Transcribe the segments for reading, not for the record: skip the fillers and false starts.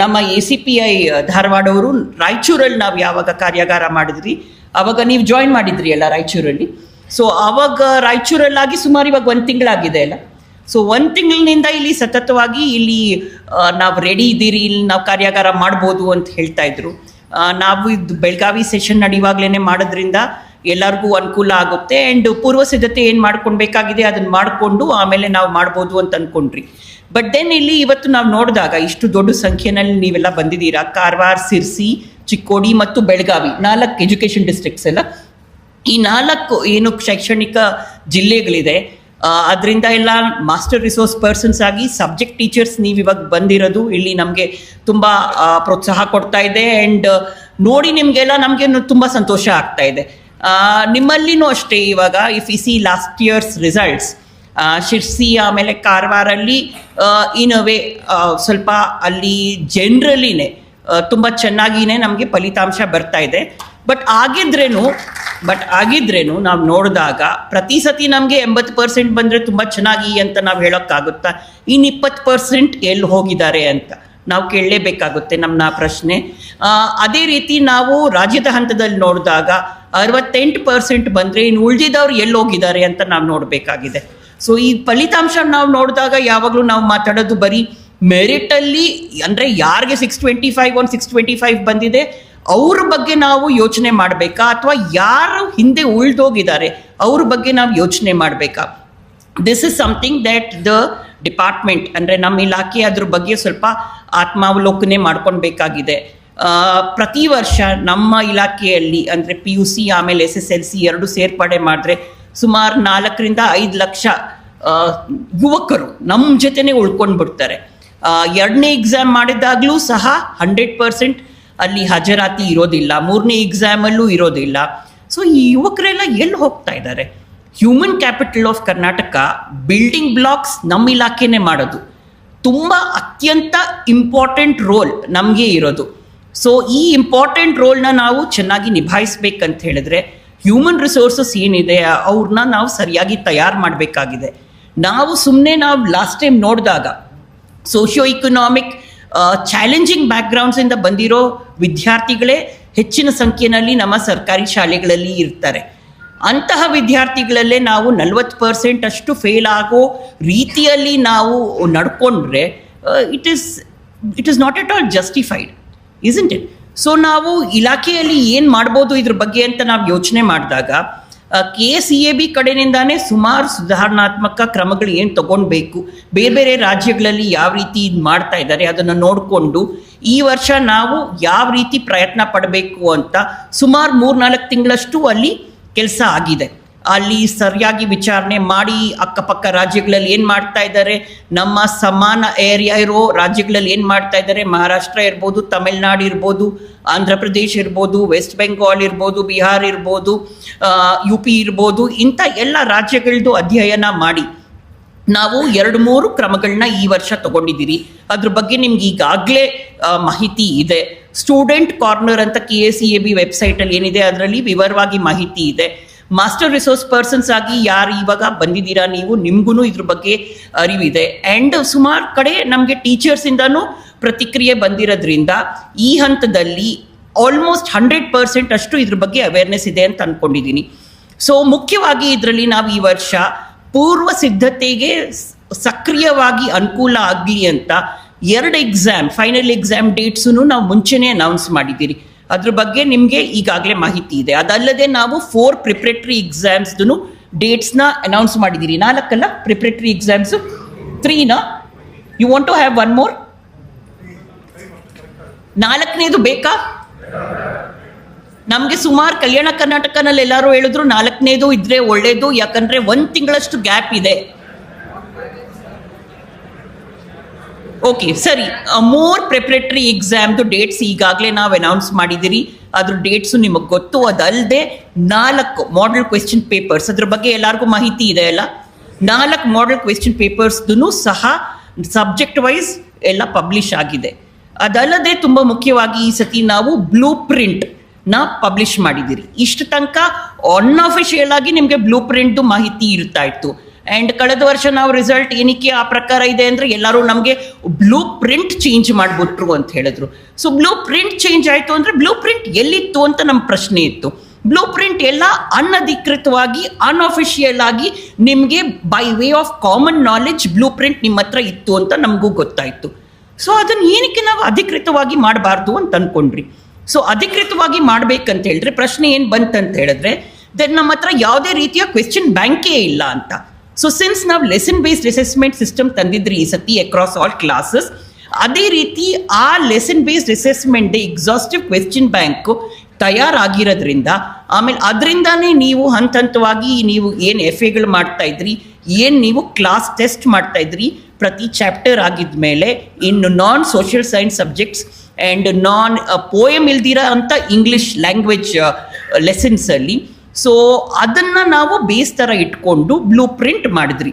ನಮ್ಮ ACPI ಧಾರವಾಡವರು ರಾಯಚೂರಲ್ಲಿ ನಾವು ಯಾವಾಗ ಕಾರ್ಯಾಗಾರ ಮಾಡಿದ್ರಿ ಆವಾಗ ನೀವು ಜಾಯಿನ್ ಮಾಡಿದ್ರಿ ಅಲ್ಲ ರಾಯಚೂರಲ್ಲಿ. ಸೊ ಆವಾಗ ರಾಯಚೂರಲ್ಲಾಗಿ ಸುಮಾರು ಇವಾಗ 1 ತಿಂಗಳಾಗಿದೆ ಅಲ್ಲ. ಸೊ 1 ತಿಂಗಳಿನಿಂದ ಇಲ್ಲಿ ಸತತವಾಗಿ ಇಲ್ಲಿ ನಾವು ರೆಡಿ ಇದ್ದೀರಿ, ಇಲ್ಲಿ ನಾವು ಕಾರ್ಯಾಗಾರ ಮಾಡ್ಬೋದು ಅಂತ ಹೇಳ್ತಾ ಇದ್ರು. ನಾವು ಇದು ಬೆಳಗಾವಿ ಸೆಷನ್ ನಡೆಯುವಾಗಲೇ ಮಾಡೋದ್ರಿಂದ ಎಲ್ಲರಿಗೂ ಅನುಕೂಲ ಆಗುತ್ತೆ. ಆ್ಯಂಡ್ ಪೂರ್ವ ಸಿದ್ಧತೆ ಏನು ಮಾಡ್ಕೊಳ್ಬೇಕಾಗಿದೆ ಅದನ್ನು ಮಾಡಿಕೊಂಡು ಆಮೇಲೆ ನಾವು ಮಾಡ್ಬೋದು ಅಂತ ಅಂದ್ಕೊಂಡ್ರಿ. ಬಟ್ ದೆನ್ ಇಲ್ಲಿ ಇವತ್ತು ನಾವು ನೋಡಿದಾಗ ಇಷ್ಟು ದೊಡ್ಡ ಸಂಖ್ಯೆಯಲ್ಲಿ ನೀವೆಲ್ಲ ಬಂದಿದ್ದೀರಾ. ಕಾರವಾರ, ಸಿರ್ಸಿ, ಚಿಕ್ಕೋಡಿ ಮತ್ತು ಬೆಳಗಾವಿ 4 ಎಜುಕೇಷನ್ ಡಿಸ್ಟ್ರಿಕ್ಟ್ಸ್ ಎಲ್ಲ. ಈ 4 ಏನು ಶೈಕ್ಷಣಿಕ ಜಿಲ್ಲೆಗಳಿದೆ ಅದರಿಂದ ಎಲ್ಲ ಮಾಸ್ಟರ್ ರಿಸೋರ್ಸ್ ಪರ್ಸನ್ಸ್ ಆಗಿ ಸಬ್ಜೆಕ್ಟ್ ಟೀಚರ್ಸ್ ನೀವು ಇವಾಗ ಬಂದಿರೋದು ಇಲ್ಲಿ ನಮಗೆ ತುಂಬ ಪ್ರೋತ್ಸಾಹ ಕೊಡ್ತಾ ಇದೆ. ಆ್ಯಂಡ್ ನೋಡಿ ನಿಮಗೆಲ್ಲ ನಮಗೆ ತುಂಬ ಸಂತೋಷ ಆಗ್ತಾ ಇದೆ. ನಿಮ್ಮಲ್ಲಿನೂ ಅಷ್ಟೇ. ಇವಾಗ if U C last years results Sirsi ಆಮೇಲೆ ಕಾರವಾರಲ್ಲಿ ಇನ್ ಅ ವೇ ಸ್ವಲ್ಪ ಅಲ್ಲಿ ಜನರಲಿನೇ ತುಂಬ ಚೆನ್ನಾಗಿಯೇ ನಮಗೆ ಫಲಿತಾಂಶ ಬರ್ತಾ ಇದೆ. ಬಟ್ ಆಗಿದ್ರೇನು ನಾವು ನೋಡಿದಾಗ ಪ್ರತಿ ಸತಿ ನಮಗೆ 80% ಬಂದರೆ ತುಂಬ ಚೆನ್ನಾಗಿ ಅಂತ ನಾವು ಹೇಳೋಕ್ಕಾಗುತ್ತಾ? ಇನ್ನು 20% ಎಲ್ಲಿ ಹೋಗಿದ್ದಾರೆ ಅಂತ ನಾವು ಕೇಳಲೇಬೇಕಾಗುತ್ತೆ ನಮ್ಮ ಪ್ರಶ್ನೆ. ಅದೇ ರೀತಿ ನಾವು ರಾಜ್ಯದ ಹಂತದಲ್ಲಿ ನೋಡಿದಾಗ 68% ಬಂದರೆ ಇನ್ನು ಉಳಿದಿದ್ದವ್ರು ಎಲ್ಲಿ ಹೋಗಿದ್ದಾರೆ ಅಂತ ನಾವು ನೋಡಬೇಕಾಗಿದೆ. ಸೊ ಈ ಫಲಿತಾಂಶ ನಾವು ನೋಡಿದಾಗ ಯಾವಾಗಲೂ ನಾವು ಮಾತಾಡೋದು ಬರೀ ಮೆರಿಟಲ್ಲಿ, ಅಂದರೆ ಯಾರಿಗೆ 625 ಬಂದಿದೆ ಅವ್ರ ಬಗ್ಗೆ ನಾವು ಯೋಚನೆ ಮಾಡಬೇಕಾ ಅಥವಾ ಯಾರು ಹಿಂದೆ ಉಳಿದೋಗಿದ್ದಾರೆ ಅವ್ರ ಬಗ್ಗೆ ನಾವು ಯೋಚನೆ ಮಾಡಬೇಕಾ? This is something that the department, ಅಂದರೆ ನಮ್ಮ ಇಲಾಖೆ ಅದ್ರ ಬಗ್ಗೆ ಸ್ವಲ್ಪ ಆತ್ಮಾವಲೋಕನೆ ಮಾಡ್ಕೊಳ್ಬೇಕಾಗಿದೆ. ಪ್ರತಿ ವರ್ಷ ನಮ್ಮ ಇಲಾಖೆಯಲ್ಲಿ ಅಂದರೆ PUC ಆಮೇಲೆ SSLC 2 ಸೇರ್ಪಡೆ ಮಾಡಿದ್ರೆ ಸುಮಾರು 4 to 5 ಲಕ್ಷ ಯುವಕರು ನಮ್ಮ ಜೊತೆನೇ ಉಳ್ಕೊಂಡು ಬಿಡ್ತಾರೆ. 2ನೇ ಎಕ್ಸಾಮ್ ಮಾಡಿದಾಗಲೂ ಸಹ 100% ಅಲ್ಲಿ ಹಾಜರಾತಿ ಇರೋದಿಲ್ಲ, 3ನೇ ಎಕ್ಸಾಮಲ್ಲೂ ಇರೋದಿಲ್ಲ. ಸೊ ಈ ಯುವಕರೆಲ್ಲ ಎಲ್ಲಿ ಹೋಗ್ತಾ ಇದ್ದಾರೆ? Human capital of Karnataka building blocks ನಮ್ಮ ಇಲಾಖೆನೇ ಮಾಡೋದು. ತುಂಬ ಅತ್ಯಂತ ಇಂಪಾರ್ಟೆಂಟ್ ರೋಲ್ ನಮಗೆ ಇರೋದು. ಸೊ ಈ ಇಂಪಾರ್ಟೆಂಟ್ ರೋಲ್ನ ನಾವು ಚೆನ್ನಾಗಿ ನಿಭಾಯಿಸ್ಬೇಕಂತ ಹೇಳಿದ್ರೆ ಹ್ಯೂಮನ್ ರಿಸೋರ್ಸಸ್ ಏನಿದೆ ಅವ್ರನ್ನ ನಾವು ಸರಿಯಾಗಿ ತಯಾರು ಮಾಡಬೇಕಾಗಿದೆ. ನಾವು ಲಾಸ್ಟ್ ಟೈಮ್ ನೋಡಿದಾಗ ಸೋಷಿಯೋ ಇಕನಾಮಿಕ್ ಚಾಲೆಂಜಿಂಗ್ ಬ್ಯಾಕ್ಗ್ರೌಂಡ್ಸಿಂದ ಬಂದಿರೋ ವಿದ್ಯಾರ್ಥಿಗಳೇ ಹೆಚ್ಚಿನ ಸಂಖ್ಯೆಯಲ್ಲಿ ನಮ್ಮ ಸರ್ಕಾರಿ ಶಾಲೆಗಳಲ್ಲಿ ಇರ್ತಾರೆ. ಅಂತಹ ವಿದ್ಯಾರ್ಥಿಗಳಲ್ಲೇ ನಾವು 40% ಅಷ್ಟು ಫೇಲ್ ಆಗೋ ರೀತಿಯಲ್ಲಿ ನಾವು ನಡ್ಕೊಂಡ್ರೆ it is not at all justified, isn't it? So ನಾವು ಇಲಾಖೆಯಲ್ಲಿ ಏನು ಮಾಡ್ಬೋದು ಇದ್ರ ಬಗ್ಗೆ ಅಂತ ನಾವು ಯೋಚನೆ ಮಾಡಿದಾಗ KCAB ಕಡೆಯಿಂದಾನೇ ಸುಮಾರು ಸುಧಾರಣಾತ್ಮಕ ಕ್ರಮಗಳು ಏನು ತಗೊಳ್ಬೇಕು, ಬೇರೆ ಬೇರೆ ರಾಜ್ಯಗಳಲ್ಲಿ ಯಾವ ರೀತಿ ಇದು ಮಾಡ್ತಾ ಇದ್ದಾರೆ ಅದನ್ನು ನೋಡಿಕೊಂಡು ಈ ವರ್ಷ ನಾವು ಯಾವ ರೀತಿ ಪ್ರಯತ್ನ ಪಡಬೇಕು ಅಂತ ಸುಮಾರು 3-4 ತಿಂಗಳಷ್ಟು ಅಲ್ಲಿ ಕೆಲಸ ಆಗಿದೆ. ಅಲ್ಲಿ ಸರಿಯಾಗಿ ವಿಚಾರಣೆ ಮಾಡಿ ಅಕ್ಕಪಕ್ಕ ರಾಜ್ಯಗಳಲ್ಲಿ ಏನು ಮಾಡ್ತಾ ಇದ್ದಾರೆ, ನಮ್ಮ ಸಮಾನ ಏರಿಯಾ ಇರೋ ರಾಜ್ಯಗಳಲ್ಲಿ ಏನು ಮಾಡ್ತಾ ಇದ್ದಾರೆ, ಮಹಾರಾಷ್ಟ್ರ ಇರ್ಬೋದು, ತಮಿಳ್ನಾಡು ಇರ್ಬೋದು, ಆಂಧ್ರ ಪ್ರದೇಶ ಇರ್ಬೋದು, ವೆಸ್ಟ್ ಬೆಂಗಾಲ್ ಇರ್ಬೋದು, ಬಿಹಾರ್ ಇರ್ಬೋದು, UP ಇರ್ಬೋದು, ಇಂಥ ಎಲ್ಲ ರಾಜ್ಯಗಳದ್ದು ಅಧ್ಯಯನ ಮಾಡಿ ನಾವು 2-3 ಕ್ರಮಗಳನ್ನ ಈ ವರ್ಷ ತಗೊಂಡಿದ್ದೀರಿ. ಅದ್ರ ಬಗ್ಗೆ ನಿಮ್ಗೆ ಈಗಾಗಲೇ ಮಾಹಿತಿ ಇದೆ. ಸ್ಟೂಡೆಂಟ್ ಕಾರ್ನರ್ ಅಂತ KCAB ವೆಬ್ಸೈಟಲ್ಲಿ ಏನಿದೆ ಅದರಲ್ಲಿ ವಿವರವಾಗಿ ಮಾಹಿತಿ ಇದೆ. ಮಾಸ್ಟರ್ ರಿಸೋರ್ಸ್ ಪರ್ಸನ್ಸ್ ಆಗಿ ಯಾರು ಇವಾಗ ಬಂದಿದ್ದೀರಾ ನೀವು, ನಿಮ್ಗೂ ಇದ್ರ ಬಗ್ಗೆ ಅರಿವಿದೆ. ಆ್ಯಂಡ್ ಸುಮಾರು ಕಡೆ ನಮಗೆ ಟೀಚರ್ಸಿಂದನೂ ಪ್ರತಿಕ್ರಿಯೆ ಬಂದಿರೋದ್ರಿಂದ ಈ ಹಂತದಲ್ಲಿ ಆಲ್ಮೋಸ್ಟ್ 100% ಅಷ್ಟು ಇದ್ರ ಬಗ್ಗೆ ಅವೇರ್ನೆಸ್ ಇದೆ ಅಂತ ಅಂದ್ಕೊಂಡಿದ್ದೀನಿ. ಸೊ ಮುಖ್ಯವಾಗಿ ಇದರಲ್ಲಿ ನಾವು ಈ ವರ್ಷ ಪೂರ್ವ ಸಿದ್ಧತೆಗೆ ಸಕ್ರಿಯವಾಗಿ ಅನುಕೂಲ ಆಗಲಿ ಅಂತ 2 ಎಕ್ಸಾಮ್, ಫೈನಲ್ ಎಕ್ಸಾಮ್ ಡೇಟ್ಸನ್ನು ನಾವು ಮುಂಚೆನೇ ಅನೌನ್ಸ್ ಮಾಡಿದ್ದೀರಿ. ಅದ್ರ ಬಗ್ಗೆ ನಿಮಗೆ ಈಗಾಗಲೇ ಮಾಹಿತಿ ಇದೆ. ಅದಲ್ಲದೆ ನಾವು 4 ಪ್ರಿಪ್ರೇಟರಿ ಎಕ್ಸಾಮ್ಸ್ದು ಡೇಟ್ಸ್ನ ಅನೌನ್ಸ್ ಮಾಡಿದ್ದೀರಿ. 4 ಅಲ್ಲ ಪ್ರಿಪ್ರೇಟರಿ ಎಕ್ಸಾಮ್ಸು, 3ನಾ? You want to have 1 more? 4ನೇದು ಬೇಕಾ? ನಮಗೆ ಸುಮಾರು ಕಲ್ಯಾಣ ಕರ್ನಾಟಕನಲ್ಲಿ ಎಲ್ಲರೂ ಹೇಳಿದ್ರು 4ನೇದು ಇದ್ರೆ ಒಳ್ಳೇದು, ಯಾಕಂದರೆ 1 ತಿಂಗಳಷ್ಟು ಗ್ಯಾಪ್ ಇದೆ. ಓಕೆ ಸರಿ, 3 ಪ್ರಿಪ್ರೇಟರಿ ಎಕ್ಸಾಮ್ದು ಡೇಟ್ಸ್ ಈಗಾಗಲೇ ನಾವು ಅನೌನ್ಸ್ ಮಾಡಿದ್ದೀರಿ. ಅದ್ರ ಡೇಟ್ಸು ನಿಮಗೆ ಗೊತ್ತು. ಅದಲ್ಲದೆ 4 ಮಾಡೆಲ್ ಕ್ವೆಶ್ಚನ್ ಪೇಪರ್ಸ್, ಅದ್ರ ಬಗ್ಗೆ ಎಲ್ಲರಿಗೂ ಮಾಹಿತಿ ಇದೆ ಅಲ್ಲ. 4 ಮಾಡೆಲ್ ಕ್ವೆಶ್ಚನ್ ಪೇಪರ್ಸ್ದು ಸಹ ಸಬ್ಜೆಕ್ಟ್ ವೈಸ್ ಎಲ್ಲ ಪಬ್ಲಿಷ್ ಆಗಿದೆ. ಅದಲ್ಲದೆ ತುಂಬ ಮುಖ್ಯವಾಗಿ ಈ ಸತಿ ನಾವು ಬ್ಲೂ ಪ್ರಿಂಟ್ನ ಪಬ್ಲಿಷ್ ಮಾಡಿದ್ದೀರಿ. ಇಷ್ಟು ತನಕ ಅನ್ಅಫಿಷಿಯಲ್ ಆಗಿ ನಿಮಗೆ ಬ್ಲೂ ಪ್ರಿಂಟ್ದು ಮಾಹಿತಿ ಇರ್ತಾ ಇತ್ತು. ಆ್ಯಂಡ್ ಕಳೆದ ವರ್ಷ ನಾವು ರಿಸಲ್ಟ್ ಏನಕ್ಕೆ ಆ ಪ್ರಕಾರ ಇದೆ ಅಂದರೆ ಎಲ್ಲರೂ ನಮಗೆ ಬ್ಲೂ ಪ್ರಿಂಟ್ ಚೇಂಜ್ ಮಾಡಿಬಿಟ್ರು ಅಂತ ಹೇಳಿದ್ರು. ಸೊ ಬ್ಲೂ ಪ್ರಿಂಟ್ ಚೇಂಜ್ ಆಯಿತು ಅಂದರೆ ಬ್ಲೂ ಪ್ರಿಂಟ್ ಎಲ್ಲಿತ್ತು ಅಂತ ನಮ್ಮ ಪ್ರಶ್ನೆ ಇತ್ತು. ಬ್ಲೂ ಪ್ರಿಂಟ್ ಎಲ್ಲ ಅನಧಿಕೃತವಾಗಿ ಅನ್ಅಫಿಷಿಯಲ್ ಆಗಿ ನಿಮಗೆ by way of common knowledge blue print ನಿಮ್ಮ ಹತ್ರ ಇತ್ತು ಅಂತ ನಮಗೂ ಗೊತ್ತಾಯಿತು. ಸೊ ಅದನ್ನು ಏನಕ್ಕೆ ನಾವು ಅಧಿಕೃತವಾಗಿ ಮಾಡಬಾರ್ದು ಅಂತ ಅಂದ್ಕೊಂಡ್ರಿ. ಸೊ ಅಧಿಕೃತವಾಗಿ ಮಾಡ್ಬೇಕಂತ ಹೇಳಿದ್ರೆ ಪ್ರಶ್ನೆ ಏನು ಬಂತಂತ ಹೇಳಿದ್ರೆ ದೆನ್ ನಮ್ಮ ಹತ್ರ ಯಾವುದೇ ರೀತಿಯ ಕ್ವೆಶ್ಚನ್ ಬ್ಯಾಂಕೇ ಇಲ್ಲ ಅಂತ. ಸೊ ಸಿನ್ಸ್ ನಾವು ಲೆಸನ್ ಬೇಸ್ಡ್ ಅಸೆಸ್ಮೆಂಟ್ ಸಿಸ್ಟಮ್ ತಂದಿದ್ರಿ ಈ ಸತಿ ಅಕ್ರಾಸ್ ಆಲ್ ಕ್ಲಾಸಸ್, ಅದೇ ರೀತಿ ಆ lesson based assessment exhaustive question bank ತಯಾರಾಗಿರೋದ್ರಿಂದ ಆಮೇಲೆ ಅದರಿಂದಾನೇ ನೀವು ಹಂತ ಹಂತವಾಗಿ ನೀವು ಏನು FAಗಳು ಮಾಡ್ತಾ ಇದ್ರಿ, ಏನು ನೀವು ಕ್ಲಾಸ್ ಟೆಸ್ಟ್ ಮಾಡ್ತಾ ಇದ್ರಿ ಪ್ರತಿ ಚಾಪ್ಟರ್ ಆಗಿದ್ಮೇಲೆ ಇನ್ನು non social science subjects and non poem ಇಲ್ದಿರ ಅಂತ ಇಂಗ್ಲಿಷ್ ಲ್ಯಾಂಗ್ವೇಜ್ ಲೆಸನ್ಸಲ್ಲಿ. ಸೊ ಅದನ್ನು ನಾವು ಬೇಸ್ ಥರ ಇಟ್ಕೊಂಡು ಬ್ಲೂ ಪ್ರಿಂಟ್ ಮಾಡಿದ್ರಿ.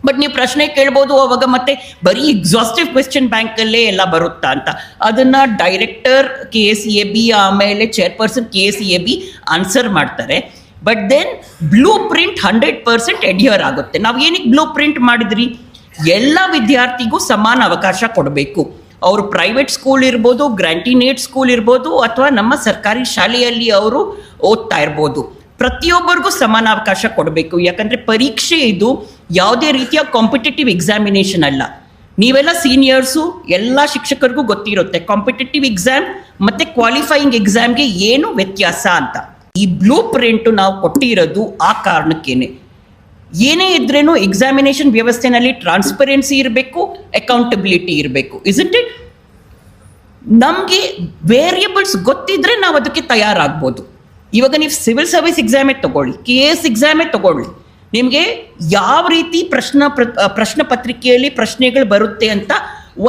ಬಟ್ ನೀವು ಪ್ರಶ್ನೆ ಕೇಳ್ಬೋದು ಅವಾಗ ಮತ್ತೆ ಬರೀ ಎಕ್ಸಾಸ್ಟಿವ್ ಕ್ವೆಶ್ಚನ್ ಬ್ಯಾಂಕಲ್ಲೇ ಎಲ್ಲ ಬರುತ್ತಾ ಅಂತ. ಅದನ್ನು ಡೈರೆಕ್ಟರ್ KSEAB ಆಮೇಲೆ ಚೇರ್ಪರ್ಸನ್ KSEAB ಆನ್ಸರ್ ಮಾಡ್ತಾರೆ. ಬಟ್ ದೆನ್ ಬ್ಲೂ ಪ್ರಿಂಟ್ 100% ಅಡ್ಹಿಯರ್ ಆಗುತ್ತೆ. ನಾವು ಏನಕ್ಕೆ ಬ್ಲೂ ಪ್ರಿಂಟ್ ಮಾಡಿದ್ರಿ, ಎಲ್ಲ ವಿದ್ಯಾರ್ಥಿಗೂ ಸಮಾನ ಅವಕಾಶ ಕೊಡಬೇಕು. ಅವರು ಪ್ರೈವೇಟ್ ಸ್ಕೂಲ್ ಇರ್ಬೋದು, ಗ್ರಾಂಟಿನೇಟ್ ಸ್ಕೂಲ್ ಇರ್ಬೋದು, ಅಥವಾ ನಮ್ಮ ಸರ್ಕಾರಿ ಶಾಲೆಯಲ್ಲಿ ಅವರು ಓದ್ತಾ ಇರ್ಬೋದು, ಪ್ರತಿಯೊಬ್ಬರಿಗೂ ಸಮಾನ ಅವಕಾಶ ಕೊಡಬೇಕು. ಯಾಕಂದರೆ ಪರೀಕ್ಷೆ ಇದು ಯಾವುದೇ ರೀತಿಯ ಕಾಂಪಿಟೇಟಿವ್ ಎಕ್ಸಾಮಿನೇಷನ್ ಅಲ್ಲ. ನೀವೆಲ್ಲ ಸೀನಿಯರ್ಸು, ಎಲ್ಲ ಶಿಕ್ಷಕರಿಗೂ ಗೊತ್ತಿರುತ್ತೆ ಕಾಂಪಿಟೇಟಿವ್ ಎಕ್ಸಾಮ್ ಮತ್ತು ಕ್ವಾಲಿಫೈಯಿಂಗ್ ಎಕ್ಸಾಮ್ಗೆ ಏನು ವ್ಯತ್ಯಾಸ ಅಂತ. ಈ ಬ್ಲೂ ಪ್ರಿಂಟು ನಾವು ಕೊಟ್ಟಿರೋದು ಆ ಕಾರಣಕ್ಕೇನೆ. ಏನೇ ಇದ್ರೇನು ಎಕ್ಸಾಮಿನೇಷನ್ ವ್ಯವಸ್ಥೆನಲ್ಲಿ ಟ್ರಾನ್ಸ್ಪರೆನ್ಸಿ ಇರಬೇಕು, ಅಕೌಂಟಬಿಲಿಟಿ ಇರಬೇಕು. Isn't it? ನಮಗೆ ವೇರಿಯಬಲ್ಸ್ ಗೊತ್ತಿದ್ರೆ ನಾವು ಅದಕ್ಕೆ ತಯಾರಾಗ್ಬೋದು. ಇವಾಗ ನೀವು ಸಿವಿಲ್ ಸರ್ವಿಸ್ ಎಕ್ಸಾಮೇ ತಗೊಳ್ಳಿ, KS ಎಕ್ಸಾಮೇ ತಗೊಳ್ಳಿ, ನಿಮಗೆ ಯಾವ ರೀತಿ ಪ್ರಶ್ನೆ ಪತ್ರಿಕೆಯಲ್ಲಿ ಪ್ರಶ್ನೆಗಳು ಬರುತ್ತೆ ಅಂತ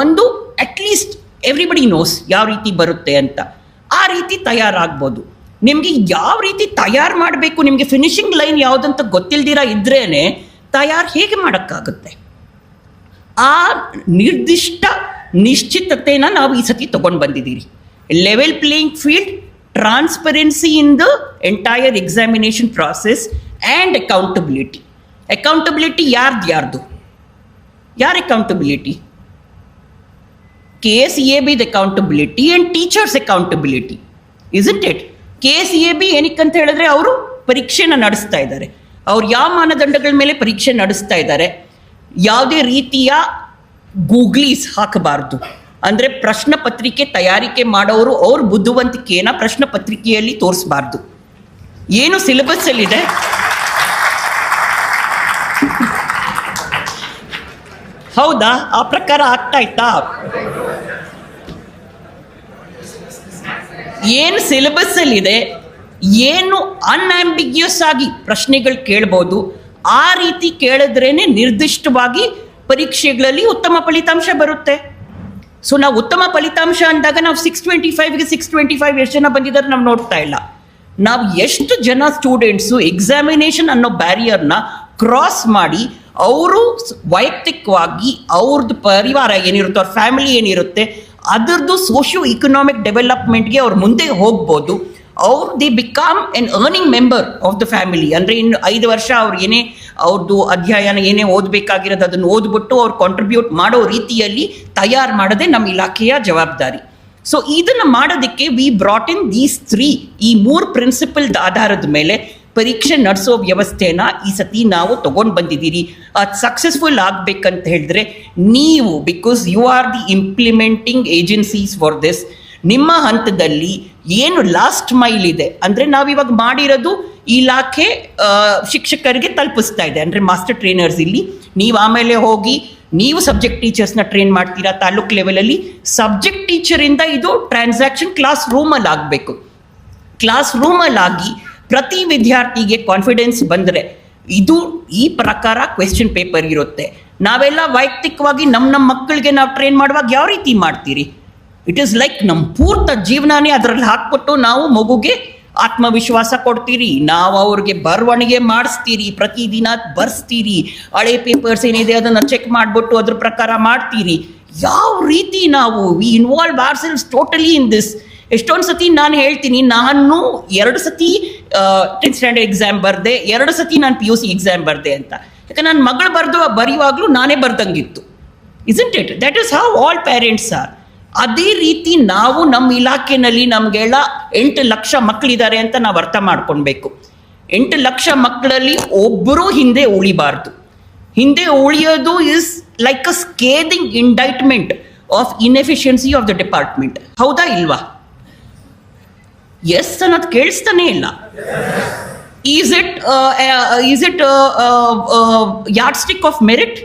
ಒಂದು ಅಟ್ಲೀಸ್ಟ್ ಎವ್ರಿಬಡಿ ನೋಸ್ ಯಾವ ರೀತಿ ಬರುತ್ತೆ ಅಂತ, ಆ ರೀತಿ ತಯಾರಾಗ್ಬೋದು. ನಿಮಗೆ ಯಾವ ರೀತಿ ತಯಾರು ಮಾಡಬೇಕು, ನಿಮಗೆ ಫಿನಿಶಿಂಗ್ ಲೈನ್ ಯಾವುದಂತ ಗೊತ್ತಿಲ್ದಿರ ಇದ್ರೇ ತಯಾರು ಹೇಗೆ ಮಾಡೋಕ್ಕಾಗುತ್ತೆ? ಆ ನಿರ್ದಿಷ್ಟ ನಿಶ್ಚಿತತೆನ ನಾವು ಈ ಸತಿ ತೊಗೊಂಡು ಬಂದಿದ್ದೀರಿ. Level playing field, transparency in the entire examination process and accountability. Accountability ಯಾರ್ದು? ಯಾರ accountability? KSEAB's accountability and teachers accountability. Isn't it? KSEAB ಏನಕ್ಕಂತ ಹೇಳಿದ್ರೆ ಅವರು ಪರೀಕ್ಷೆನ ನಡೆಸ್ತಾ ಇದ್ದಾರೆ. ಅವ್ರು ಯಾವ ಮಾನದಂಡಗಳ ಮೇಲೆ ಪರೀಕ್ಷೆ ನಡೆಸ್ತಾ ಇದ್ದಾರೆ, ಯಾವುದೇ ರೀತಿಯ ಗೂಗ್ಲೀಸ್ ಹಾಕಬಾರ್ದು. ಅಂದರೆ ಪ್ರಶ್ನೆ ಪತ್ರಿಕೆ ತಯಾರಿಕೆ ಮಾಡೋರು ಅವ್ರ ಬುದ್ಧಿವಂತಿಕೆಯನ್ನು ಪ್ರಶ್ನೆ ಪತ್ರಿಕೆಯಲ್ಲಿ ತೋರಿಸಬಾರ್ದು. ಏನು ಸಿಲೆಬಸ್ಸಲ್ಲಿದೆ ಹೌದಾ, ಆ ಪ್ರಕಾರ ಆಗ್ತಾ ಇತ್ತಾ? ಏನು ಸಿಲೆಬಸ್ಸಲ್ಲಿದೆ, ಏನು ಅನ್ಆಂಬಿಗ್ಯೂಸ್ ಆಗಿ ಪ್ರಶ್ನೆಗಳು ಕೇಳ್ಬೋದು, ಆ ರೀತಿ ಕೇಳಿದ್ರೇನೆ ನಿರ್ದಿಷ್ಟವಾಗಿ ಪರೀಕ್ಷೆಗಳಲ್ಲಿ ಉತ್ತಮ ಫಲಿತಾಂಶ ಬರುತ್ತೆ. ಸೊ ನಾವು ಉತ್ತಮ ಫಲಿತಾಂಶ ಅಂದಾಗ ನಾವು 625ಗೆ 625 ಎಷ್ಟು ಜನ ಬಂದಿದ್ದಾರೆ ನಾವು ನೋಡ್ತಾ ಇಲ್ಲ. ನಾವು ಎಷ್ಟು ಜನ ಸ್ಟೂಡೆಂಟ್ಸು ಎಕ್ಸಾಮಿನೇಷನ್ ಅನ್ನೋ ಬ್ಯಾರಿಯರ್ನ ಕ್ರಾಸ್ ಮಾಡಿ ಅವರು ವೈಯಕ್ತಿಕವಾಗಿ ಅವ್ರದ್ದು ಪರಿವಾರ ಏನಿರುತ್ತೆ, ಅವ್ರ ಫ್ಯಾಮಿಲಿ ಏನಿರುತ್ತೆ, ಅದರದ್ದು ಸೋಷಿಯೋ ಇಕನಾಮಿಕ್ ಡೆವಲಪ್ಮೆಂಟ್ಗೆ ಅವ್ರು ಮುಂದೆ ಹೋಗ್ಬೋದು. The become an earning member of the family. ಅಂದರೆ ಇನ್ನು 5 ವರ್ಷ ಅವ್ರು ಏನೇ ಅವ್ರದ್ದು ಅಧ್ಯಯನ ಏನೇ ಓದಬೇಕಾಗಿರೋದು ಅದನ್ನು ಓದ್ಬಿಟ್ಟು ಅವ್ರು ಕಾಂಟ್ರಿಬ್ಯೂಟ್ ಮಾಡೋ ರೀತಿಯಲ್ಲಿ ತಯಾರು ಮಾಡೋದೇ ನಮ್ಮ ಇಲಾಖೆಯ ಜವಾಬ್ದಾರಿ. ಸೊ ಇದನ್ನು ಮಾಡೋದಕ್ಕೆ ವಿ ಬ್ರಾಟ್ ಇನ್ ದೀಸ್ 3 ಈ 3 ಪ್ರಿನ್ಸಿಪಲ್ ಆಧಾರದ ಮೇಲೆ ಪರೀಕ್ಷೆ ನಡೆಸೋ ವ್ಯವಸ್ಥೆನ ಈ ಸತಿ ನಾವು ತೊಗೊಂಡು ಬಂದಿದ್ದೀರಿ. ಅದು ಸಕ್ಸಸ್ಫುಲ್ ಆಗಬೇಕಂತ ಹೇಳಿದ್ರೆ ನೀವು, because you are the implementing agencies for this, ನಿಮ್ಮ ಹಂತದಲ್ಲಿ ಏನು ಲಾಸ್ಟ್ ಮೈಲ್ ಇದೆ ಅಂದರೆ ನಾವಿವಾಗ ಮಾಡಿರೋದು ಇಲಾಖೆ ಶಿಕ್ಷಕರಿಗೆ ತಲುಪಿಸ್ತಾ ಇದೆ. ಅಂದರೆ ಮಾಸ್ಟರ್ ಟ್ರೈನರ್ಸ್ ಇಲ್ಲಿ ನೀವು ಆಮೇಲೆ ಹೋಗಿ ನೀವು ಸಬ್ಜೆಕ್ಟ್ ಟೀಚರ್ಸ್ನ ಟ್ರೈನ್ ಮಾಡ್ತೀರಾ ತಾಲೂಕು ಲೆವೆಲಲ್ಲಿ. ಸಬ್ಜೆಕ್ಟ್ ಟೀಚರಿಂದ ಇದು ಟ್ರಾನ್ಸಾಕ್ಷನ್ ಕ್ಲಾಸ್ ರೂಮಲ್ಲಿ ಆಗಬೇಕು. ಕ್ಲಾಸ್ ರೂಮಲ್ಲಿ ಆಗಿ ಪ್ರತಿ ವಿದ್ಯಾರ್ಥಿಗೆ ಕಾನ್ಫಿಡೆನ್ಸ್ ಬಂದರೆ ಇದು ಈ ಪ್ರಕಾರ ಕ್ವೆಶ್ಚನ್ ಪೇಪರ್ ಇರುತ್ತೆ. ನಾವೆಲ್ಲ ವೈಯಕ್ತಿಕವಾಗಿ ನಮ್ಮ ಮಕ್ಕಳಿಗೆ ನಾವು ಟ್ರೈನ್ ಮಾಡುವಾಗ ಯಾವ ರೀತಿ ಮಾಡ್ತೀರಿ? ಇಟ್ ಈಸ್ ಲೈಕ್ ನಮ್ಮ ಪೂರ್ತ ಜೀವನನೇ ಅದರಲ್ಲಿ ಹಾಕ್ಬಿಟ್ಟು ನಾವು ಮಗುಗೆ ಆತ್ಮವಿಶ್ವಾಸ ಕೊಡ್ತೀರಿ, ನಾವು ಅವ್ರಿಗೆ ಬರವಣಿಗೆ ಮಾಡಿಸ್ತೀರಿ, ಪ್ರತಿದಿನ ಬರ್ಸ್ತೀರಿ, ಹಳೆ ಪೇಪರ್ಸ್ ಏನಿದೆ ಅದನ್ನು ಚೆಕ್ ಮಾಡಿಬಿಟ್ಟು ಅದ್ರ ಪ್ರಕಾರ ಮಾಡ್ತೀರಿ. ಯಾವ ರೀತಿ ನಾವು we involve ourselves totally in this. ಎಷ್ಟೊಂದು ಸತಿ ನಾನು ಹೇಳ್ತೀನಿ, ನಾನು 2 ಸತಿ 10th ಸ್ಟ್ಯಾಂಡರ್ಡ್ ಎಕ್ಸಾಮ್ ಬರೆದೆ, 2 ಸತಿ ನಾನು PUC ಎಕ್ಸಾಮ್ ಬರೆದೆ ಅಂತ. ಯಾಕಂದ್ರೆ ನನ್ನ ಮಗಳು ಬರೆಯುವಾಗಲೂ ನಾನೇ ಬರ್ದಂಗಿತ್ತು. Isn't it? That is how all parents are. ಅದೇ ರೀತಿ ನಾವು ನಮ್ಮ ಇಲಾಖೆಯಲ್ಲಿ ನಮಗೆಲ್ಲ 8 ಲಕ್ಷ ಮಕ್ಕಳಿದ್ದಾರೆ ಅಂತ ನಾವು ಅರ್ಥ ಮಾಡ್ಕೊಳ್ಬೇಕು. 8 ಲಕ್ಷ ಮಕ್ಕಳಲ್ಲಿ ಒಬ್ಬರೂ ಹಿಂದೆ ಉಳಿಬಾರ್ದು. ಹಿಂದೆ ಉಳಿಯೋದು is like a scathing indictment of inefficiency of the department. ಹೌದಾ ಇಲ್ವಾ? ಎಸ್ ಅನ್ನೋದು ಕೇಳಿಸ್ತಾನೆ ಇಲ್ಲ. Is it yardstick of merit?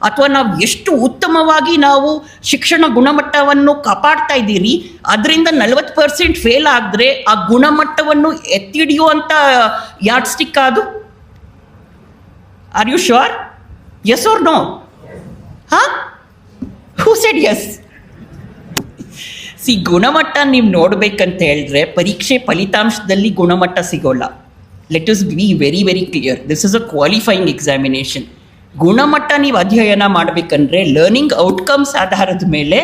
ಅಥವಾ ನಾವು ಎಷ್ಟು ಉತ್ತಮವಾಗಿ ನಾವು ಶಿಕ್ಷಣ ಗುಣಮಟ್ಟವನ್ನು ಕಾಪಾಡ್ತಾ ಇದ್ದೀರಿ, ಅದರಿಂದ 40% ಫೇಲ್ ಆದರೆ ಆ ಗುಣಮಟ್ಟವನ್ನು ಎತ್ತಿಡಿಯುವಂಥ ಯಾರ್ಡ್ ಸ್ಟಿಕ್ ಅದು? Are you sure? Yes or no? Who said yes? ಗುಣಮಟ್ಟ ನೀವು ನೋಡ್ಬೇಕಂತ ಹೇಳಿದ್ರೆ ಪರೀಕ್ಷೆ ಫಲಿತಾಂಶದಲ್ಲಿ ಗುಣಮಟ್ಟ ಸಿಗೋಲ್ಲ. Let us be very very clear. This is a qualifying examination. ಗುಣಮಟ್ಟ ನೀವು ಅಧ್ಯಯನ ಮಾಡಬೇಕಂದ್ರೆ ಲರ್ನಿಂಗ್ ಔಟ್ಕಮ್ಸ್ ಆಧಾರದ ಮೇಲೆ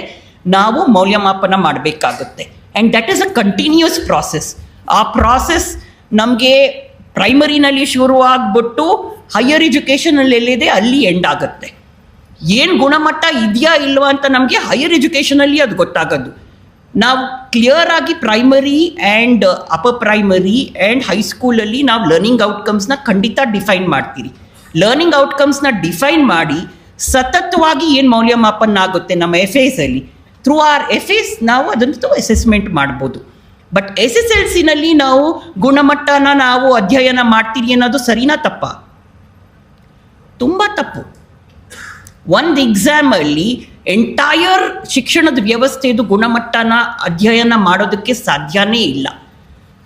ನಾವು ಮೌಲ್ಯಮಾಪನ ಮಾಡಬೇಕಾಗುತ್ತೆ. And that is a continuous process. ಆ ಪ್ರಾಸೆಸ್ ನಮಗೆ ಪ್ರೈಮರಿನಲ್ಲಿ ಶುರು ಆಗ್ಬಿಟ್ಟು ಹೈಯರ್ ಎಜುಕೇಷನಲ್ಲಿ ಎಲ್ಲಿದೆ ಅಲ್ಲಿ ಎಂಡ್ ಆಗುತ್ತೆ. ಏನು ಗುಣಮಟ್ಟ ಇದೆಯಾ ಇಲ್ವಾ ಅಂತ ನಮಗೆ ಹೈಯರ್ ಎಜುಕೇಷನಲ್ಲಿ ಅದು ಗೊತ್ತಾಗೋದು. ನಾವು ಕ್ಲಿಯರ್ ಆಗಿ primary and upper primary and ಹೈಸ್ಕೂಲಲ್ಲಿ ನಾವು ಲರ್ನಿಂಗ್ ಔಟ್ಕಮ್ಸ್ನ ಖಂಡಿತ ಡಿಫೈನ್ ಮಾಡ್ತೀರಿ. ಲರ್ನಿಂಗ್ ಔಟ್ಕಮ್ಸ್ನ ಡಿಫೈನ್ ಮಾಡಿ ಸತತವಾಗಿ ಏನು ಮೌಲ್ಯಮಾಪನ ಆಗುತ್ತೆ ನಮ್ಮ FASಲ್ಲಿ, ಥ್ರೂ ಆರ್ FAS ನಾವು ಅದನ್ನು ಅಸೆಸ್ಮೆಂಟ್ ಮಾಡ್ಬೋದು. ಬಟ್ SSLCನಲ್ಲಿ ನಾವು ಗುಣಮಟ್ಟನ ನಾವು ಅಧ್ಯಯನ ಮಾಡ್ತೀರಿ ಅನ್ನೋದು ಸರಿನಾ ತಪ್ಪಾ? ತುಂಬ ತಪ್ಪು. ಒಂದು ಎಕ್ಸಾಮಲ್ಲಿ ಎಂಟೈರ್ ಶಿಕ್ಷಣದ ವ್ಯವಸ್ಥೆದು ಗುಣಮಟ್ಟನ ಅಧ್ಯಯನ ಮಾಡೋದಕ್ಕೆ ಸಾಧ್ಯನೇ ಇಲ್ಲ.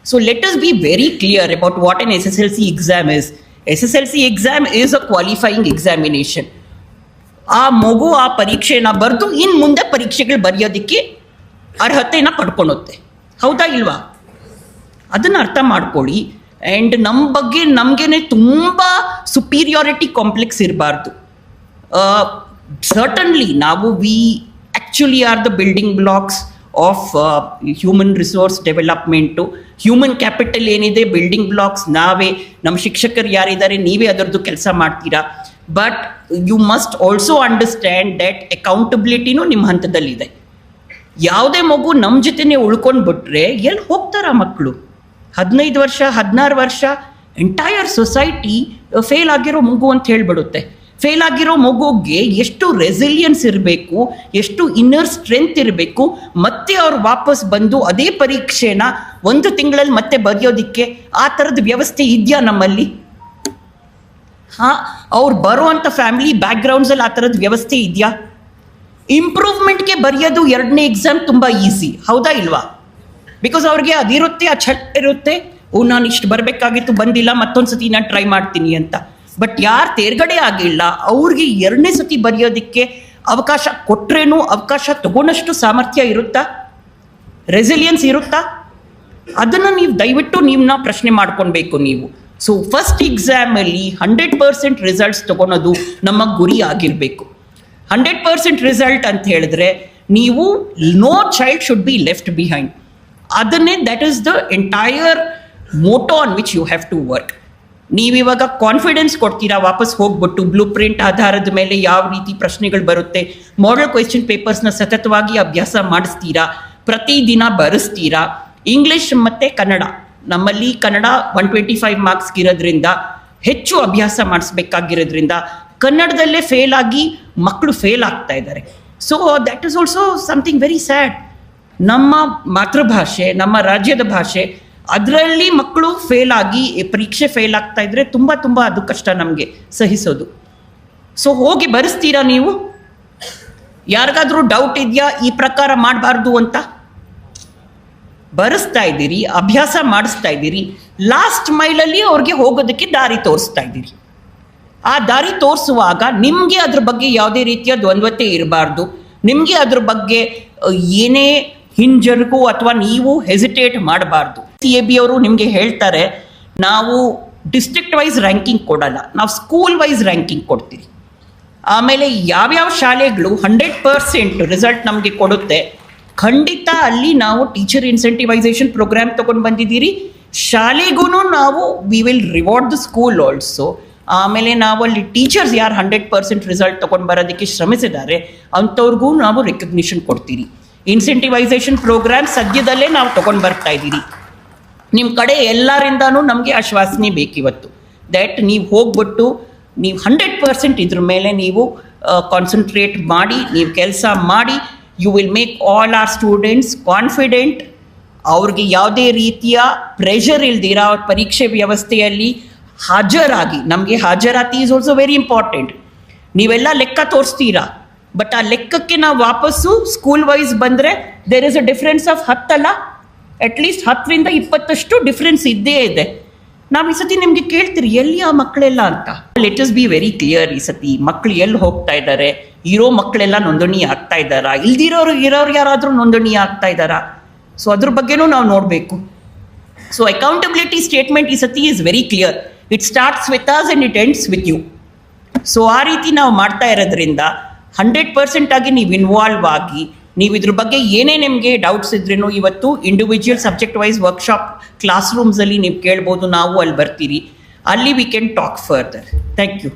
So let us be very clear about what N SSLC exam is. SSLC exam is a qualifying examination. ಆ ಮಗು ಆ ಪರೀಕ್ಷೆನ ಬರೆದು ಇನ್ನು ಮುಂದೆ ಪರೀಕ್ಷೆಗಳು ಬರೆಯೋದಕ್ಕೆ ಅರ್ಹತೆನ ಪಡ್ಕೊಳುತ್ತೆ. ಹೌದಾ ಇಲ್ವಾ? ಅದನ್ನು ಅರ್ಥ ಮಾಡ್ಕೊಳ್ಳಿ. ಆ್ಯಂಡ್ ನಮ್ಮ ಬಗ್ಗೆ ನಮಗೇನೆ ತುಂಬ ಸುಪೀರಿಯಾರಿಟಿ ಕಾಂಪ್ಲೆಕ್ಸ್ ಇರಬಾರ್ದು. ಸರ್ಟನ್ಲಿ ನಾವು we actually are the building blocks of human resource development. Human capital ಏನಿದೆ ಬಿಲ್ಡಿಂಗ್ ಬ್ಲಾಕ್ಸ್ ನಾವೇ. ನಮ್ಮ ಶಿಕ್ಷಕರು ಯಾರಿದ್ದಾರೆ ನೀವೇ ಅದರದ್ದು ಕೆಲಸ ಮಾಡ್ತೀರಾ. But you must also understand that ಅಕೌಂಟಬಿಲಿಟಿನೂ ನಿಮ್ಮ ಹಂತದಲ್ಲಿದೆ. ಯಾವುದೇ ಮಗು ನಮ್ಮ ಜೊತೆನೇ ಉಳ್ಕೊಂಡು ಬಿಟ್ರೆ ಎಲ್ಲಿ ಹೋಗ್ತಾರ ಮಕ್ಕಳು? 15 ವರ್ಷ 16 ವರ್ಷ ಎಂಟೈರ್ ಸೊಸೈಟಿ ಫೇಲ್ ಆಗಿರೋ ಮಗು ಅಂತ ಹೇಳ್ಬಿಡುತ್ತೆ. ಫೇಲ್ ಆಗಿರೋ ಮಗುಗೆ ಎಷ್ಟು ರೆಸಿಲಿಯನ್ಸ್ ಇರಬೇಕು, ಎಷ್ಟು ಇನ್ನರ್ ಸ್ಟ್ರೆಂತ್ ಇರಬೇಕು, ಮತ್ತೆ ಅವ್ರು ವಾಪಸ್ ಬಂದು ಅದೇ ಪರೀಕ್ಷೆನ 1 ತಿಂಗಳಲ್ಲಿ ಮತ್ತೆ ಬರೆಯೋದಿಕ್ಕೆ ಆ ಥರದ ವ್ಯವಸ್ಥೆ ಇದೆಯಾ ನಮ್ಮಲ್ಲಿ? ಅವ್ರು ಬರುವಂಥ ಫ್ಯಾಮಿಲಿ ಬ್ಯಾಕ್ಗ್ರೌಂಡ್ಸಲ್ಲಿ ಆ ಥರದ ವ್ಯವಸ್ಥೆ ಇದೆಯಾ? ಇಂಪ್ರೂವ್ಮೆಂಟ್ಗೆ ಬರೆಯೋದು 2ನೇ ಎಕ್ಸಾಮ್ ತುಂಬ ಈಸಿ. ಹೌದಾ ಇಲ್ವಾ? ಬಿಕಾಸ್ ಅವ್ರಿಗೆ ಅದಿರುತ್ತೆ, ಆ ಛಟ್ ಇರುತ್ತೆ. ನಾನು ಇಷ್ಟು ಬರಬೇಕಾಗಿತ್ತು ಬಂದಿಲ್ಲ, ಮತ್ತೊಂದು ಸತಿ ನಾನು ಟ್ರೈ ಮಾಡ್ತೀನಿ ಅಂತ. ಬಟ್ ಯಾರು ತೇರ್ಗಡೆ ಆಗಿಲ್ಲ ಅವ್ರಿಗೆ 2ನೇ ಸತಿ ಬರೆಯೋದಕ್ಕೆ ಅವಕಾಶ ಕೊಟ್ರೇನು ಅವಕಾಶ ತಗೊಂಡಷ್ಟು ಸಾಮರ್ಥ್ಯ ಇರುತ್ತಾ? ರೆಸಿಲಿಯನ್ಸ್ ಇರುತ್ತಾ? ಅದನ್ನು ನೀವು ದಯವಿಟ್ಟು ನೀವನ್ನ ಪ್ರಶ್ನೆ ಮಾಡ್ಕೊಳ್ಬೇಕು ನೀವು. ಸೊ ಫಸ್ಟ್ ಎಕ್ಸಾಮಲ್ಲಿ 100% ರಿಸಲ್ಟ್ಸ್ ತಗೊಳೋದು ನಮ್ಮ ಗುರಿ ಆಗಿರಬೇಕು. 100% ರಿಸಲ್ಟ್ ಅಂತ ಹೇಳಿದ್ರೆ ನೀವು no child should be left behind. ಅದನ್ನೇ that is the entire motto on which you have to work. ನೀವಿವಾಗ ಕಾನ್ಫಿಡೆನ್ಸ್ ಕೊಡ್ತೀರಾ ವಾಪಸ್ ಹೋಗ್ಬಿಟ್ಟು ಬ್ಲೂ ಪ್ರಿಂಟ್ ಆಧಾರದ ಮೇಲೆ ಯಾವ ರೀತಿ ಪ್ರಶ್ನೆಗಳು ಬರುತ್ತೆ, ಮಾಡೆಲ್ ಕ್ವೆಶ್ಚನ್ ಪೇಪರ್ಸ್ನ ಸತತವಾಗಿ ಅಭ್ಯಾಸ ಮಾಡಿಸ್ತೀರಾ, ಪ್ರತಿದಿನ ಬರೆಸ್ತೀರಾ. ಇಂಗ್ಲೀಷ್ ಮತ್ತು ಕನ್ನಡ, ನಮ್ಮಲ್ಲಿ ಕನ್ನಡ 125 ಮಾರ್ಕ್ಸ್ಗೆ ಇರೋದ್ರಿಂದ ಹೆಚ್ಚು ಅಭ್ಯಾಸ ಮಾಡಿಸ್ಬೇಕಾಗಿರೋದ್ರಿಂದ ಕನ್ನಡದಲ್ಲೇ ಫೇಲ್ ಆಗಿ ಮಕ್ಕಳು ಫೇಲ್ ಆಗ್ತಾ ಇದ್ದಾರೆ. So that is also something very sad. ನಮ್ಮ ಮಾತೃಭಾಷೆ, ನಮ್ಮ ರಾಜ್ಯದ ಭಾಷೆ, ಅದರಲ್ಲಿ ಮಕ್ಕಳು ಫೇಲ್ ಆಗಿ ಪರೀಕ್ಷೆ ಫೇಲ್ ಆಗ್ತಾ ಇದ್ರೆ ತುಂಬ ತುಂಬ ಅದು ಕಷ್ಟ ನಮಗೆ ಸಹಿಸೋದು. ಸೊ ಹೋಗಿ ಬರೆಸ್ತೀರಾ ನೀವು? ಯಾರಿಗಾದ್ರೂ ಡೌಟ್ ಇದೆಯಾ ಈ ಪ್ರಕಾರ ಮಾಡಬಾರ್ದು ಅಂತ? ಬರೆಸ್ತಾ ಇದ್ದೀರಿ, ಅಭ್ಯಾಸ ಮಾಡಿಸ್ತಾ ಇದ್ದೀರಿ, ಲಾಸ್ಟ್ ಮೈಲಲ್ಲಿ ಅವ್ರಿಗೆ ಹೋಗೋದಕ್ಕೆ ದಾರಿ ತೋರಿಸ್ತಾ ಇದ್ದೀರಿ. ಆ ದಾರಿ ತೋರಿಸುವಾಗ ನಿಮಗೆ ಅದ್ರ ಬಗ್ಗೆ ಯಾವುದೇ ರೀತಿಯ ದ್ವಂದ್ವತೆ ಇರಬಾರ್ದು. ನಿಮಗೆ ಅದ್ರ ಬಗ್ಗೆ ಏನೇ ಹಿಂಜರುಗು ಅಥವಾ ನೀವು ಹೆಸಿಟೇಟ್ ಮಾಡಬಾರ್ದು. CAB ಅವರು ನಿಮಗೆ ಹೇಳ್ತಾರೆ ನಾವು ಡಿಸ್ಟ್ರಿಕ್ಟ್ ವೈಸ್ ರ್ಯಾಂಕಿಂಗ್ ಕೊಡಲ್ಲ, ನಾವು ಸ್ಕೂಲ್ ವೈಸ್ ರ್ಯಾಂಕಿಂಗ್ ಕೊಡ್ತೀವಿ. ಆಮೇಲೆ ಯಾವ್ಯಾವ ಶಾಲೆಗಳು 100% ರಿಸಲ್ಟ್ ನಮಗೆ ಕೊಡುತ್ತೆ, ಖಂಡಿತ ಅಲ್ಲಿ ನಾವು ಟೀಚರ್ ಇನ್ಸೆಂಟಿವೈಸೇಷನ್ ಪ್ರೋಗ್ರಾಮ್ ತೊಗೊಂಡು ಬಂದಿದ್ದೀರಿ. ಶಾಲೆಗೂ ನಾವು we will reward the school also. ಆಮೇಲೆ ನಾವು ಅಲ್ಲಿ ಟೀಚರ್ಸ್ ಯಾರು 100% ರಿಸಲ್ಟ್ ತೊಗೊಂಡು ಬರೋದಕ್ಕೆ ಶ್ರಮಿಸಿದ್ದಾರೆ ಅಂಥವ್ರಿಗೂ ನಾವು ರೆಕಗ್ನಿಷನ್ ಕೊಡ್ತೀರಿ. ಇನ್ಸೆಂಟಿವೈಸೇಷನ್ ಪ್ರೋಗ್ರಾಮ್ ಸದ್ಯದಲ್ಲೇ ನಾವು ತೊಗೊಂಡು ಬರ್ತಾ ಇದ್ದೀರಿ. ನಿಮ್ಮ ಕಡೆ ಎಲ್ಲರಿಂದನೂ ನಮಗೆ ಆಶ್ವಾಸನೆ ಬೇಕಿವತ್ತು ದ್ಯಾಟ್ ನೀವು ಹೋಗ್ಬಿಟ್ಟು ನೀವು 100% ಇದ್ರ ಮೇಲೆ ನೀವು ಕಾನ್ಸಂಟ್ರೇಟ್ ಮಾಡಿ ನೀವು ಕೆಲಸ ಮಾಡಿ. You will make all our students confident. ಅವ್ರಿಗೆ ಯಾವುದೇ ರೀತಿಯ ಪ್ರೆಷರ್ ಇಲ್ದಿರ ಅವ್ರ ಪರೀಕ್ಷೆ ವ್ಯವಸ್ಥೆಯಲ್ಲಿ ಹಾಜರಾಗಿ, ನಮಗೆ ಹಾಜರಾತಿ ಈಸ್ ಆಲ್ಸೋ ವೆರಿ ಇಂಪಾರ್ಟೆಂಟ್. ನೀವೆಲ್ಲ ಲೆಕ್ಕ ತೋರಿಸ್ತೀರಾ, ಬಟ್ ಆ ಲೆಕ್ಕಕ್ಕೆ ನಾವು ವಾಪಸ್ಸು ಸ್ಕೂಲ್ ವೈಸ್ ಬಂದರೆ there is a difference of 10 ಅಲ್ಲ, ಅಟ್ಲೀಸ್ಟ್ 10ರಿಂದ 20 ಡಿಫ್ರೆನ್ಸ್ ಇದ್ದೇ ಇದೆ. ನಾವು ಈ ಸತಿ ನಿಮಗೆ ಕೇಳ್ತೀರಿ ಎಲ್ಲಿ ಆ ಮಕ್ಕಳೆಲ್ಲ ಅಂತ. Let us be very clear. ಈ ಸತಿ ಮಕ್ಕಳು ಎಲ್ಲಿ ಹೋಗ್ತಾ ಇದ್ದಾರೆ, ಇರೋ ಮಕ್ಕಳೆಲ್ಲ ನೋಂದಣಿ ಆಗ್ತಾ ಇದ್ದಾರಾ, ಇರೋರು ಯಾರಾದರೂ ನೋಂದಣಿ ಆಗ್ತಾ ಇದ್ದಾರಾ? ಸೊ ಅದ್ರ ಬಗ್ಗೆನೂ ನಾವು ನೋಡಬೇಕು. ಸೊ ಅಕೌಂಟಬಿಲಿಟಿ ಸ್ಟೇಟ್ಮೆಂಟ್ ಈ ಸತಿ is very clear. It starts with us and it ends with you. So ಆ ರೀತಿ ನಾವು ಮಾಡ್ತಾ ಇರೋದ್ರಿಂದ 100% ಆಗಿ ನೀವು ಇನ್ವಾಲ್ವ್ ಆಗಿ ನೀವು ಇದ್ರ ಬಗ್ಗೆ ಏನೇ ನಿಮಗೆ ಡೌಟ್ಸ್ ಇದ್ರೂ ಇವತ್ತು individual subject wise workshop class ರೂಮ್ಸಲ್ಲಿ ನೀವು ಕೇಳ್ಬೋದು. ನಾವು ಅಲ್ಲಿ ಬರ್ತೀರಿ, ಅಲ್ಲಿ we can talk further. Thank you.